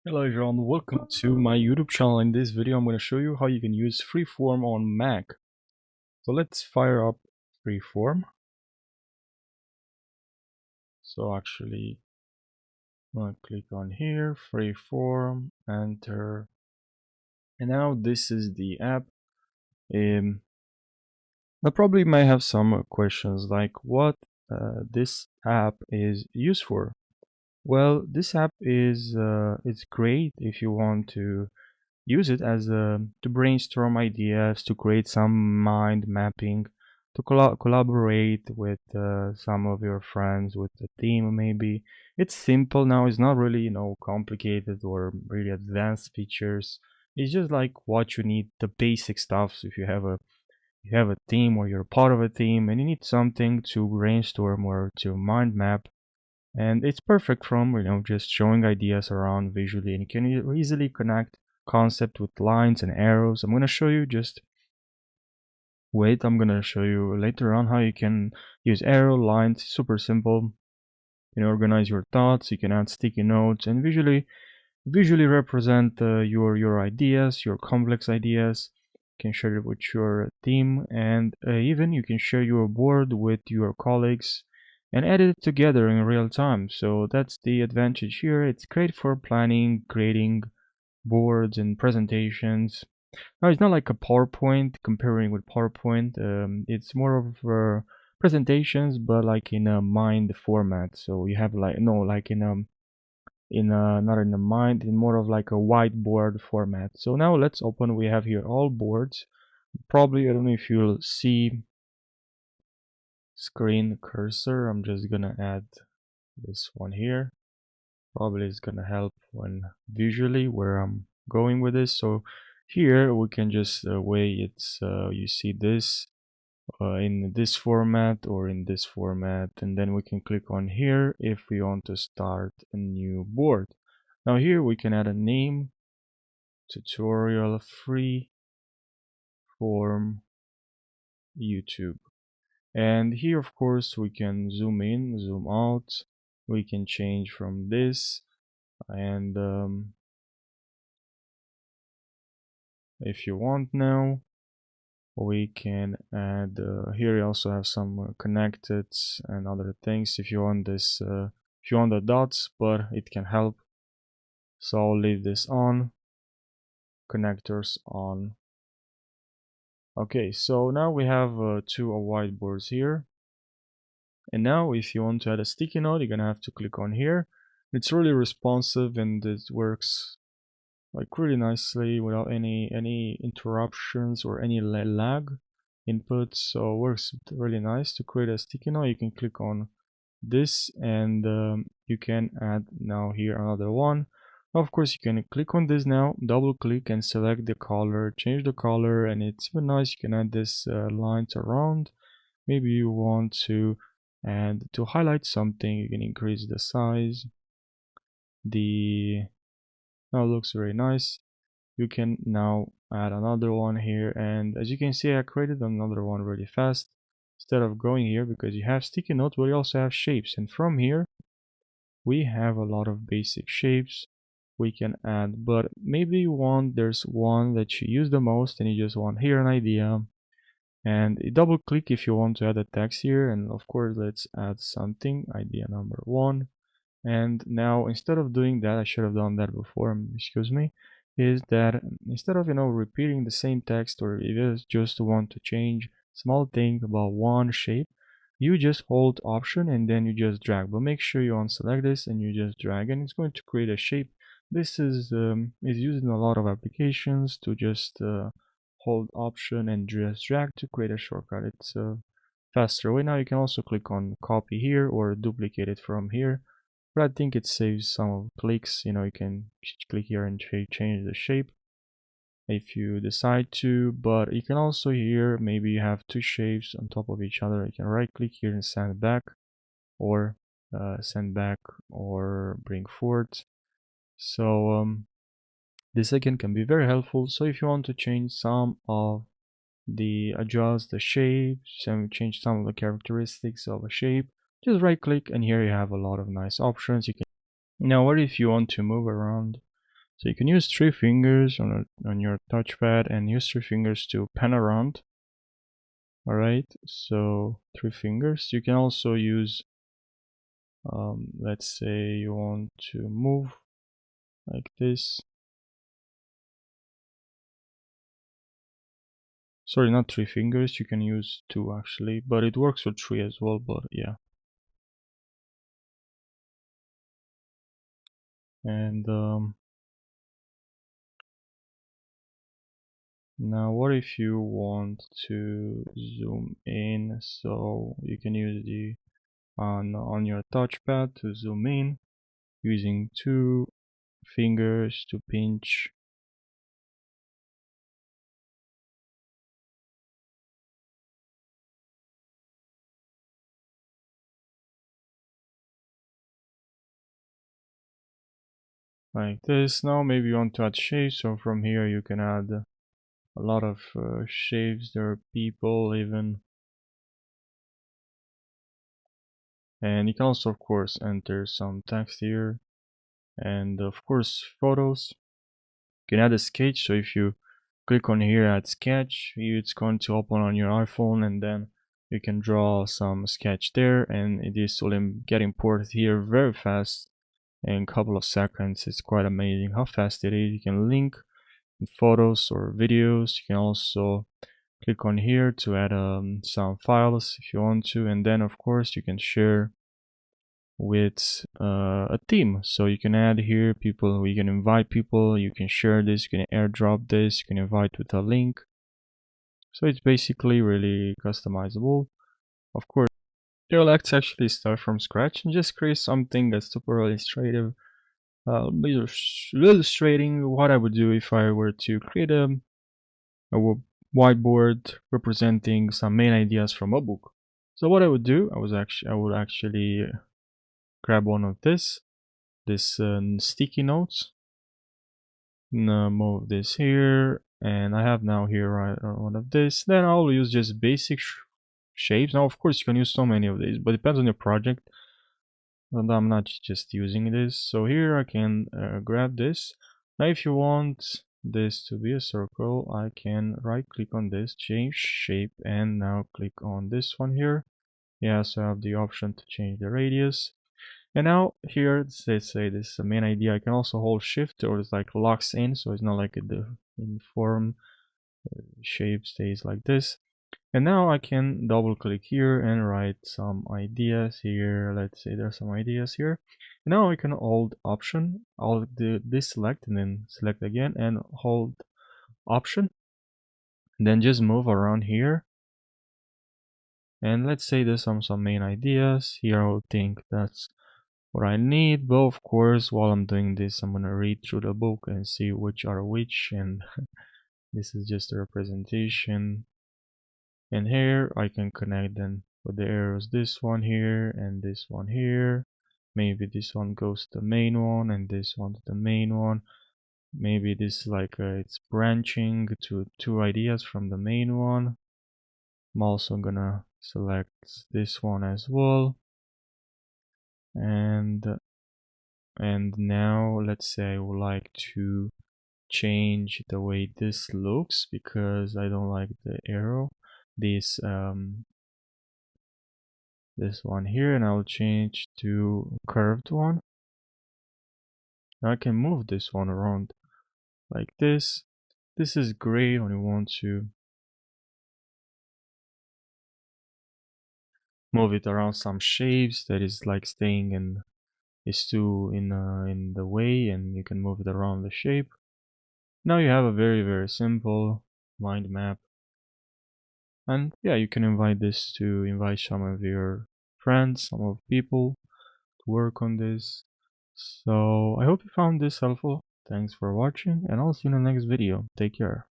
Hello everyone, welcome to my YouTube channel. In this video I'm going to show you how you can use Freeform on Mac. So let's fire up Freeform. So actually I'm going to click on here, Freeform, enter, and now this is the app. I probably may have some questions like what this app is used for. Well, this app is it's great if you want to use it as to brainstorm ideas, to create some mind mapping, to collaborate with some of your friends, with the team maybe. It's simple now. It's not really complicated or really advanced features. It's just like what you need, the basic stuff. So if you have a team or you're part of a team and you need something to brainstorm or to mind map, and it's perfect from just showing ideas around visually, and you can easily connect concept with lines and arrows. I'm going to show you just wait I'm going to show you later on how you can use arrow lines. Super simple. You can organize your thoughts, you can add sticky notes and visually represent your ideas, your complex ideas. You can share it with your team, and even you can share your board with your colleagues and edit it together in real time. So that's the advantage here. It's great for planning, creating boards and presentations. Now it's not like a PowerPoint. Comparing with PowerPoint, it's more of presentations, but like in a mind format. So you have like no like in a not in a mind, in more of like a whiteboard format. So now let's open. We have here all boards. Probably I don't know if you'll see screen cursor. I'm just gonna add this one here. Probably it's gonna help when visually where I'm going with this. So here we can just way it's you see this in this format or in this format, and then we can click on here if we want to start a new board. Now here we can add a name, tutorial free form YouTube, and here of course we can zoom in, zoom out, we can change from this, and if you want now we can add here you also have some connected and other things if you want this if you want the dots, but it can help, so I'll leave this on, connectors on. Okay, so now we have two whiteboards here, and now if you want to add a sticky note you're gonna have to click on here. It's really responsive and it works like really nicely without any interruptions or any lag input, so it works really nice. To create a sticky note you can click on this, and you can add now here another one. Of course you can click on this now, double click and select the color, change the color, and it's even nice. You can add this lines around. Maybe you want to add to highlight something, you can increase the size. The now it looks very nice. You can now add another one here, and as you can see I created another one really fast instead of going here, because you have sticky notes but you also have shapes, and from here we have a lot of basic shapes we can add. But maybe you want there's one that you use the most and you just want here an idea, and you double click if you want to add a text here, and of course let's add something, idea number one. And now instead of doing that, I should have done that before, excuse me, is that instead of repeating the same text, or if you just want to change small thing about one shape, you just hold option and then you just drag. But make sure you unselect this and you just drag, and it's going to create a shape. This is used in a lot of applications to just hold option and just drag to create a shortcut. It's a faster way. Now you can also click on copy here or duplicate it from here, but I think it saves some of clicks. You can click here and change the shape if you decide to, but you can also here, maybe you have two shapes on top of each other, you can right click here and send back, or send back or bring forward. So this again can be very helpful. So if you want to change some of the adjust the shape, change some of the characteristics of a shape, just right click and here you have a lot of nice options. You can now what if you want to move around So you can use 3 fingers on your touchpad and use 3 fingers to pan around. Alright, so 3 fingers. You can also use, let's say you want to move like this. Sorry, not 3 fingers, you can use 2 actually, but it works for 3 as well, but yeah. And now what if you want to zoom in? So you can use the on your touchpad to zoom in using 2 fingers to pinch. Like this. Now maybe you want to add shapes, so from here you can add a lot of shapes. There are people even, and you can also of course enter some text here, and of course photos. You can add a sketch, so if you click on here at sketch, it's going to open on your iPhone, and then you can draw some sketch there, and this will get imported here very fast in a couple of seconds. It's quite amazing how fast it is. You can link photos or videos. You can also click on here to add some files if you want to, and then of course you can share with a team. So you can add here people, you can invite people, you can share this, you can airdrop this, you can invite with a link. So it's basically really customizable. Of course, let's actually start from scratch and just create something that's super illustrative. Illustrating what I would do if I were to create a whiteboard representing some main ideas from a book. So what I would do, I would actually grab one of this sticky notes, move this here, and I have now here one of this. Then I'll use just basic shapes. Now of course you can use so many of these, but it depends on your project, and I'm not just using this. So here I can grab this. Now if you want this to be a circle, I can right click on this, change shape, and now click on this one here. Yeah, so I have the option to change the radius. And now here, let's say this is the main idea. I can also hold shift, or it's like locks in, so it's not like the inform shape stays like this. And now I can double click here and write some ideas here. Let's say there's some ideas here. And now I can hold option, I'll do this select and then select again and hold option. And then just move around here. And let's say there's some main ideas here. I would think that's what I need, but of course while I'm doing this I'm gonna read through the book and see which are which, and this is just a representation. And here I can connect them with the arrows, this one here and this one here. Maybe this one goes to the main one and this one to the main one. Maybe this like it's branching to 2 ideas from the main one. I'm also gonna select this one as well, and now let's say I would like to change the way this looks because I don't like the arrow, this one here, and I'll change to curved one. Now I can move this one around like this. This is great when you want to move it around some shapes that is like staying in, is too in the way, and you can move it around the shape. Now you have a very simple mind map. And yeah, you can invite some of your friends, some of people to work on this. So I hope you found this helpful. Thanks for watching, and I'll see you in the next video. Take care.